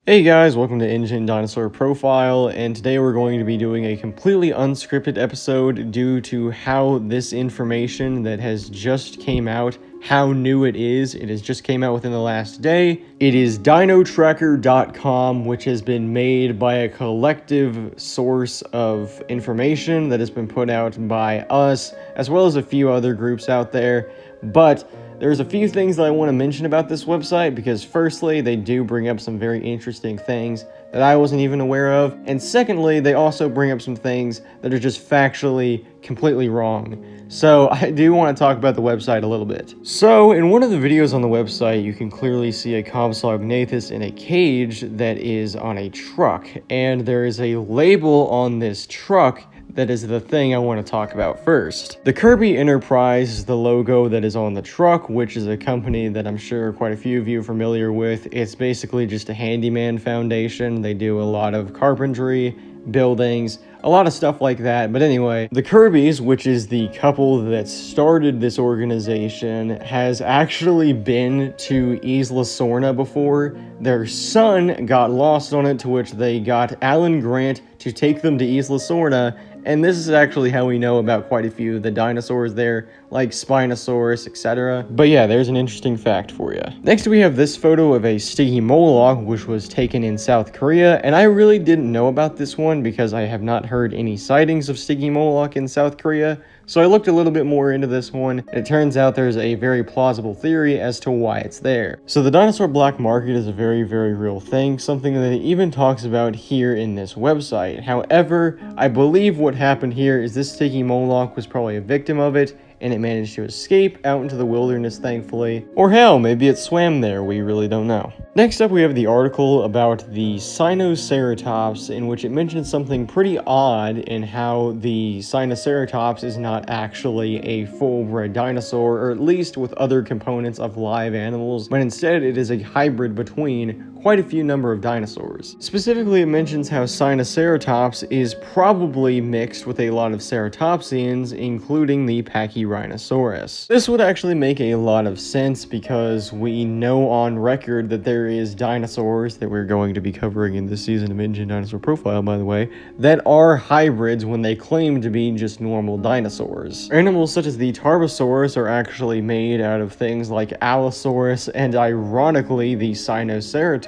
Hey guys, welcome to Ingen Dinosaur Profile, and today we're going to be doing a completely unscripted episode due to how this information that has just came out, how new it is. It has just came out within the last day. It is DinoTracker.com, which has been made by a collective source of information that has been put out by us, as well as a few other groups out there, but there's a few things that I want to mention about this website because firstly, they do bring up some very interesting things that I wasn't even aware of, and secondly, they also bring up some things that are just factually completely wrong. So I do want to talk about the website a little bit. So in one of the videos on the website, you can clearly see a Compsognathus in a cage that is on a truck, and there is a label on this truck that is the thing I want to talk about first. The Kirby Enterprise is the logo that is on the truck, which is a company that I'm sure quite a few of you are familiar with. It's basically just a handyman foundation. They do a lot of carpentry, buildings, a lot of stuff like that. But anyway, the Kirbys, which is the couple that started this organization, has actually been to Isla Sorna before. Their son got lost on it, to which they got Alan Grant to take them to Isla Sorna, and this is actually how we know about quite a few of the dinosaurs there, like Spinosaurus, etc. But yeah, there's an interesting fact for you. Next, we have this photo of a Stinky Moloch, which was taken in South Korea, and I really didn't know about this one because I have not heard any sightings of Stinky Moloch in South Korea. So I looked a little bit more into this one, and it turns out there's a very plausible theory as to why it's there. So the dinosaur black market is a very, very real thing, something that it even talks about here in this website. However, I believe what happened here is this Stinky Moloch was probably a victim of it, and it managed to escape out into the wilderness, thankfully. Or hell, maybe it swam there, we really don't know. Next up, we have the article about the Sinoceratops, in which it mentions something pretty odd in how the Sinoceratops is not actually a full-bred dinosaur, or at least with other components of live animals, but instead it is a hybrid between quite a few number of dinosaurs. Specifically, it mentions how Sinoceratops is probably mixed with a lot of ceratopsians, including the Pachyrhinosaurus. This would actually make a lot of sense because we know on record that there is dinosaurs that we're going to be covering in this season of Ingen Dinosaur Profile, by the way, that are hybrids when they claim to be just normal dinosaurs. Animals such as the Tarbosaurus are actually made out of things like Allosaurus and, ironically, the Sinoceratops,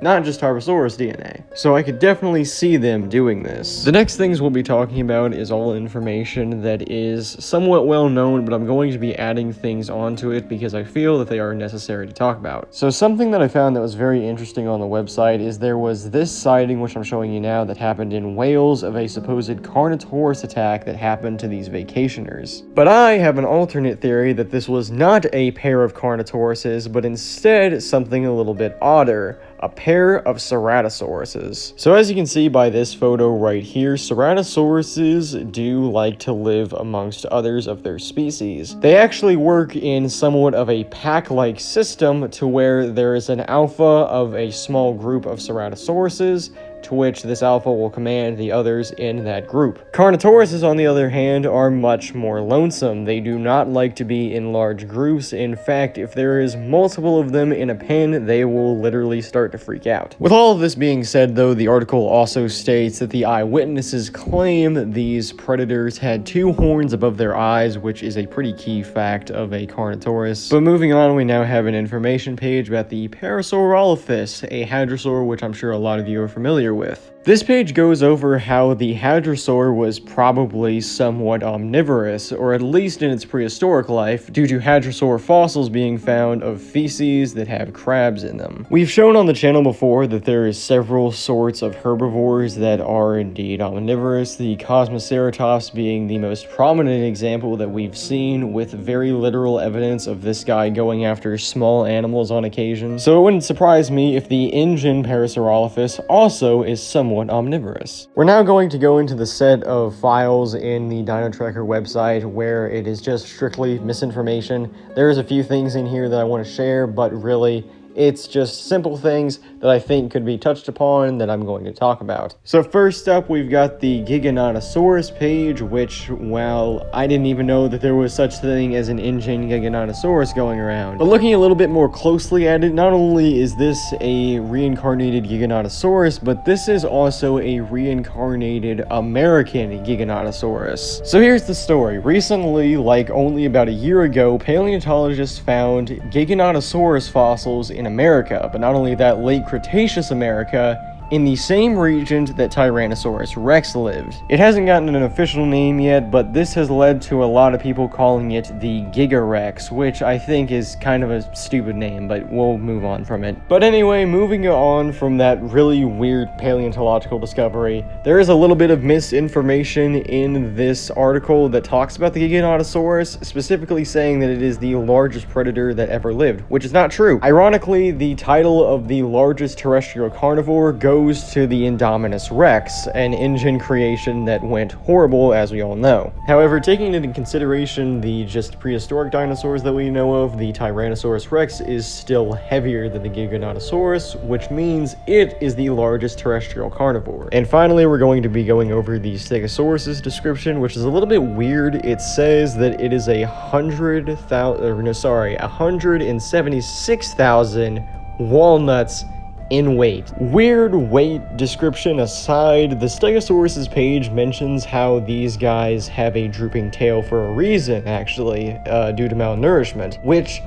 not just Tarbosaurus DNA. So I could definitely see them doing this. The next things we'll be talking about is all information that is somewhat well known, but I'm going to be adding things onto it because I feel that they are necessary to talk about. So something that I found that was very interesting on the website is there was this sighting, which I'm showing you now, that happened in Wales of a supposed Carnotaurus attack that happened to these vacationers. But I have an alternate theory that this was not a pair of Carnotauruses, but instead something a little bit odder. A pair of Ceratosauruses. So as you can see by this photo right here, Ceratosauruses do like to live amongst others of their species. They actually work in somewhat of a pack-like system to where there is an alpha of a small group of Ceratosauruses, to which this alpha will command the others in that group. Carnotauruses, on the other hand, are much more lonesome. They do not like to be in large groups. In fact, if there is multiple of them in a pen, they will literally start to freak out. With all of this being said, though, the article also states that the eyewitnesses claim these predators had two horns above their eyes, which is a pretty key fact of a Carnotaurus. But moving on, we now have an information page about the Parasaurolophus, a hadrosaur which I'm sure a lot of you are familiar with. This page goes over how the hadrosaur was probably somewhat omnivorous, or at least in its prehistoric life, due to hadrosaur fossils being found of feces that have crabs in them. We've shown on the channel before that there is several sorts of herbivores that are indeed omnivorous, the Cosmoceratops being the most prominent example that we've seen, with very literal evidence of this guy going after small animals on occasion. So it wouldn't surprise me if the Ingen Parasaurolophus also is somewhat omnivorous. We're now going to go into the set of files in the DinoTracker website where it is just strictly misinformation. There's a few things in here that I want to share, but really It's just simple things that I think could be touched upon that I'm going to talk about. So first up, we've got the Giganotosaurus page, which, well, I didn't even know that there was such thing as an Ingen Giganotosaurus going around. But looking a little bit more closely at it, not only is this a reincarnated Giganotosaurus, but this is also a reincarnated American Giganotosaurus. So here's the story. Recently, like only about a year ago, paleontologists found Giganotosaurus fossils in America, but not only that, late Cretaceous America, in the same region that Tyrannosaurus Rex lived. It hasn't gotten an official name yet, but this has led to a lot of people calling it the Gigarex, which I think is kind of a stupid name, but we'll move on from it. But anyway, moving on from that really weird paleontological discovery, there is a little bit of misinformation in this article that talks about the Giganotosaurus, specifically saying that it is the largest predator that ever lived, which is not true. Ironically, the title of the largest terrestrial carnivore goes to the Indominus Rex, an Ingen creation that went horrible, as we all know. However, taking into consideration the just prehistoric dinosaurs that we know of, the Tyrannosaurus Rex is still heavier than the Giganotosaurus, which means it is the largest terrestrial carnivore. And finally, we're going to be going over the Stegosaurus Description, which is a little bit weird. It says that it is 176,000 walnuts in weight. Weird weight description aside, the Stegosaurus page mentions how these guys have a drooping tail for a reason, actually, due to malnourishment, which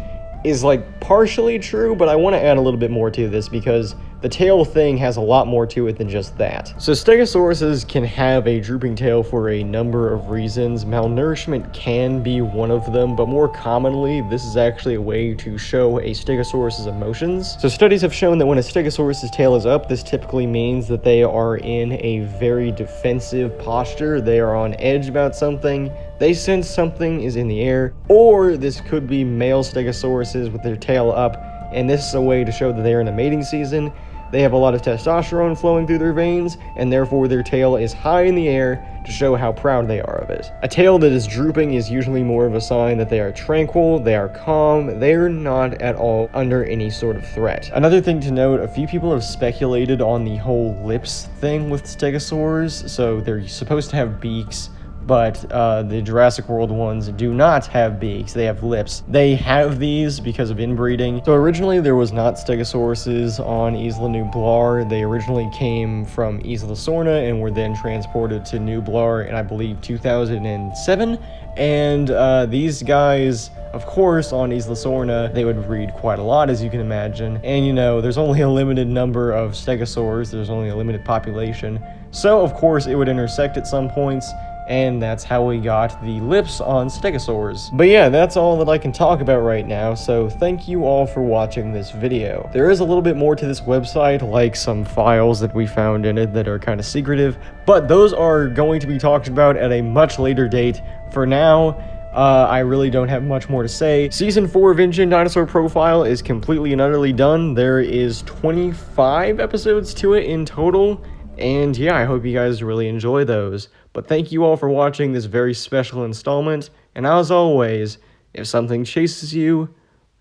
is like partially true, but I want to add a little bit more to this because the tail thing has a lot more to it than just that. So Stegosauruses can have a drooping tail for a number of reasons. Malnourishment can be one of them, but more commonly, this is actually a way to show a Stegosaurus's emotions. So studies have shown that when a Stegosaurus's tail is up, this typically means that they are in a very defensive posture. They are on edge about something. They sense something is in the air, or this could be male Stegosauruses with their tail up, and this is a way to show that they are in a mating season. They have a lot of testosterone flowing through their veins, and therefore their tail is high in the air to show how proud they are of it. A tail that is drooping is usually more of a sign that they are tranquil, they are calm, they are not at all under any sort of threat. Another thing to note, a few people have speculated on the whole lips thing with stegosaurs. So they're supposed to have beaks, but the Jurassic World ones do not have beaks, they have lips. They have these because of inbreeding. So originally there was not Stegosauruses on Isla Nublar. They originally came from Isla Sorna and were then transported to Nublar in, I believe, 2007. And these guys, of course, on Isla Sorna, they would breed quite a lot, as you can imagine. And you know, there's only a limited number of stegosaurs, there's only a limited population. So of course it would intersect at some points, and that's how we got the lips on stegosaurs. But yeah, that's all that I can talk about right now, so thank you all for watching this video. There is a little bit more to this website, like some files that we found in it that are kind of secretive, but those are going to be talked about at a much later date. For now, I really don't have much more to say. Season 4 of Ingen Dinosaur Profile is completely and utterly done. There is 25 episodes to it in total, and yeah, I hope you guys really enjoy those. But thank you all for watching this very special installment, and as always, if something chases you,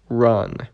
run.